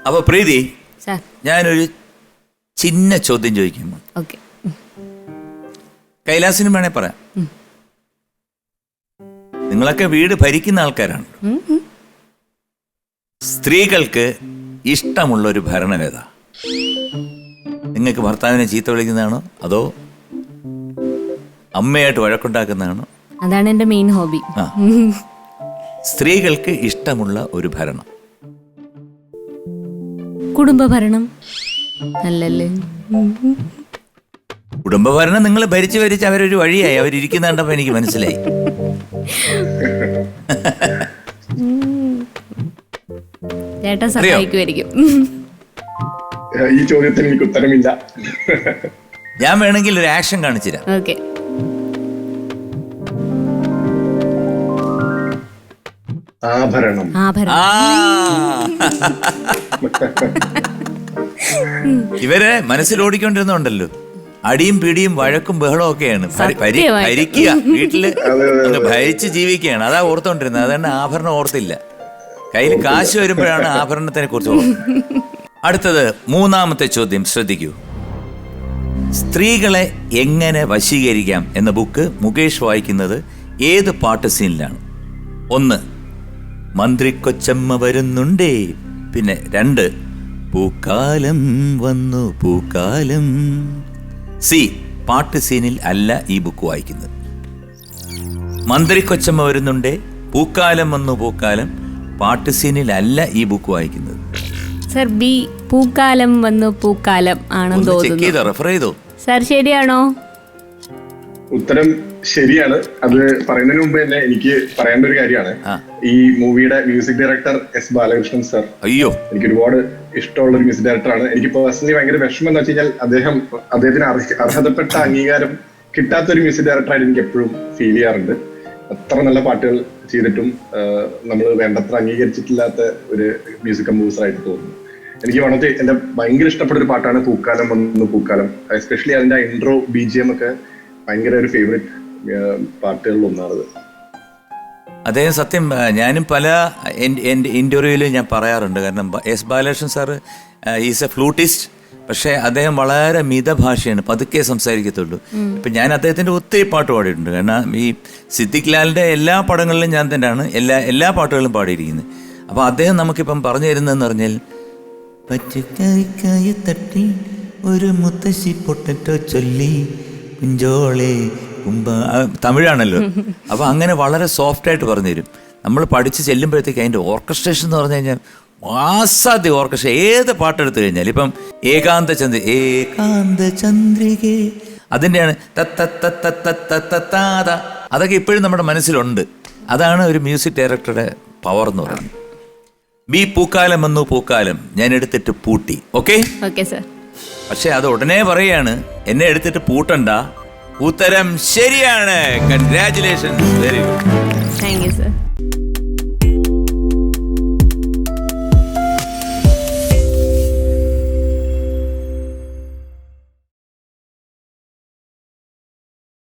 അപ്പൊ പ്രീതി, ഞാനൊരു ചിന്ന ചോദ്യം ചോദിക്കുന്നു. കൈലാസിനും വേണേ പറയാം. നിങ്ങളൊക്കെ വീട് ഭരിക്കുന്ന ആൾക്കാരാണ്. സ്ത്രീകൾക്ക് ഇഷ്ടമുള്ള ഒരു ഭരണം ഏതാ? നിങ്ങൾക്ക് ഭർത്താവിനെ ചീത്ത വിളിക്കുന്നതാണോ അതോ അമ്മയായിട്ട് വഴക്കുണ്ടാക്കുന്നതാണോ? അതാണ് എന്റെ മെയിൻ ഹോബി. സ്ത്രീകൾക്ക് ഇഷ്ടമുള്ള ഒരു ഭരണം കുടുംബഭരണം അല്ലല്ലേ? കുടുംബഭരണം നിങ്ങൾ ഭരിച്ച് ഭരിച്ച് അവരൊരു വഴിയായി. അവരിയ്ക്കുന്ന കണ്ടപ്പോ എനിക്ക് മനസ്സിലായി. ചേട്ടാ സഹായിക്കുമായിരിക്കും. ഈ ചോദ്യത്തിന് എനിക്ക് ഉത്തരമില്ല. ഞാൻ വേണമെങ്കിൽ ഒരു ആക്ഷൻ കാണിച്ചുതരാം. ഓക്കെ. ആഭരണം. ഇവരെ മനസ്സിൽ ഓടിക്കൊണ്ടിരുന്നുണ്ടല്ലോ, അടിയും പിടിയും വഴക്കും ബഹളവും ഒക്കെയാണ്. ഭരിക്കുക, വീട്ടില് ഭരിച്ച് ജീവിക്കുകയാണ്. അതാ ഓർത്തോണ്ടിരുന്നത്. അതുകൊണ്ട് ആഭരണം ഓർത്തില്ല. കയ്യിൽ കാശ് വരുമ്പോഴാണ് ആഭരണത്തിനെ കുറിച്ച് ഓർക്കുന്നത്. അടുത്തത് മൂന്നാമത്തെ ചോദ്യം ശ്രദ്ധിക്കൂ. സ്ത്രീകളെ എങ്ങനെ വശീകരിക്കാം എന്ന ബുക്ക് മുകേഷ് വായിക്കുന്നത് ഏത് പാട്ട് സീനിലാണ്? 1, മന്ത്രി കൊച്ചമ്മ വരുന്നുണ്ടേ. പിന്നെ 2, പൂക്കാലം വന്നു പൂക്കാലം. സി, പാട്ട് സീനിൽ അല്ല ഈ ബുക്ക് വായിക്കുന്നത്. മന്ത്രി കൊച്ചമ്മ വരുന്നുണ്ടേ, പൂക്കാലം വന്നു പൂക്കാലം, പാട്ട് സീനിൽ അല്ല ഈ ബുക്ക് വായിക്കുന്നത്. സർ, ബി, പൂക്കാലം വന്നു പൂക്കാലം ആണെന്ന് തോന്നുന്നു. റെഫർ ചെയ്തോ സർ? ശരിയാണോ? ഉത്തരം ശരിയാണ്. അത് പറയുന്നതിന് മുമ്പ് തന്നെ എനിക്ക് പറയേണ്ട ഒരു കാര്യമാണ്, ഈ മൂവിയുടെ music director S Balakrishnan sir. അയ്യോ, എനിക്ക് ഒരുപാട് ഇഷ്ടമുള്ള ഒരു മ്യൂസിക് ഡയറക്ടറാണ്. എനിക്ക് പേഴ്സണലി ഭയങ്കര വിഷമം എന്ന് വെച്ച് കഴിഞ്ഞാൽ അദ്ദേഹത്തിന് അർഹതപ്പെട്ട അംഗീകാരം കിട്ടാത്ത ഒരു മ്യൂസിക് ഡയറക്ടറായിട്ട് എനിക്ക് എപ്പോഴും ഫീൽ ചെയ്യാറുണ്ട്. അത്ര നല്ല പാട്ടുകൾ ചെയ്തിട്ടും നമ്മൾ വേണ്ടത്ര അംഗീകരിച്ചിട്ടില്ലാത്ത ഒരു മ്യൂസിക് കമ്പോസർ ആയിട്ട് തോന്നുന്നു. എനിക്ക് വളരെ എന്റെ ഭയങ്കര ഇഷ്ടപ്പെട്ട ഒരു പാട്ടാണ് പൂക്കാലം വന്നു പൂക്കാലം. എസ്പെഷ്യലി അതിന്റെ ഇൻട്രോ BGM ഒക്കെ ഭയങ്കര ഒരു ഫേവറേറ്റ് പാട്ടുകളിൽ ഒന്നാണത്. അദ്ദേഹം സത്യം ഞാനും പല ഇന്റർവ്യൂവിലും ഞാൻ പറയാറുണ്ട്. കാരണം S Balakrishnan sir is A flutist. പക്ഷേ അദ്ദേഹം വളരെ മിതഭാഷയാണ്, പതുക്കെ സംസാരിക്കത്തുള്ളൂ. ഇപ്പം ഞാൻ അദ്ദേഹത്തിൻ്റെ ഒത്തിരി പാട്ട് പാടിയിട്ടുണ്ട്. കാരണം ഈ സിദ്ദിഖ് ലാലിൻ്റെ എല്ലാ പടങ്ങളിലും ഞാൻ തന്നെയാണ് എല്ലാ പാട്ടുകളും പാടിയിരിക്കുന്നത്. അപ്പോൾ അദ്ദേഹം നമുക്കിപ്പം പറഞ്ഞു തരുന്നതെന്ന് പറഞ്ഞാൽ, പച്ചക്കറിക്കായ തട്ടി ഒരു മുത്തശ്ശി പൊട്ടറ്റോ ചൊല്ലി കുഞ്ചോളെ തമിഴാണല്ലോ. അപ്പോൾ അങ്ങനെ വളരെ സോഫ്റ്റായിട്ട് പറഞ്ഞു തരും. നമ്മൾ പഠിച്ച് ചെല്ലുമ്പോഴത്തേക്ക് അതിൻ്റെ ഓർക്കസ്ട്രേഷൻ എന്ന് പറഞ്ഞു കഴിഞ്ഞാൽ അസാധ്യ ഓർക്കസ്ട്ര. ഏത് പാട്ടെടുത്തു കഴിഞ്ഞാൽ ഇപ്പം ഏകാന്ത ചന്ദ്രികേ അതിൻ്റെയാണ് അതൊക്കെ ഇപ്പോഴും നമ്മുടെ മനസ്സിലുണ്ട്. അതാണ് ഒരു മ്യൂസിക് ഡയറക്ടറുടെ പവർ എന്ന് പറയുന്നത്. ബി, പൂക്കാലം വന്നു പൂക്കാലം ഞാൻ എടുത്തിട്ട് പൂട്ടി. Okay sir. പക്ഷെ അത് ഉടനെ പറയാണ്, എന്നെ എടുത്തിട്ട് പൂട്ടണ്ട. ഉത്തരം ശരിയാണ്. Congratulations. Very good. Thank you sir.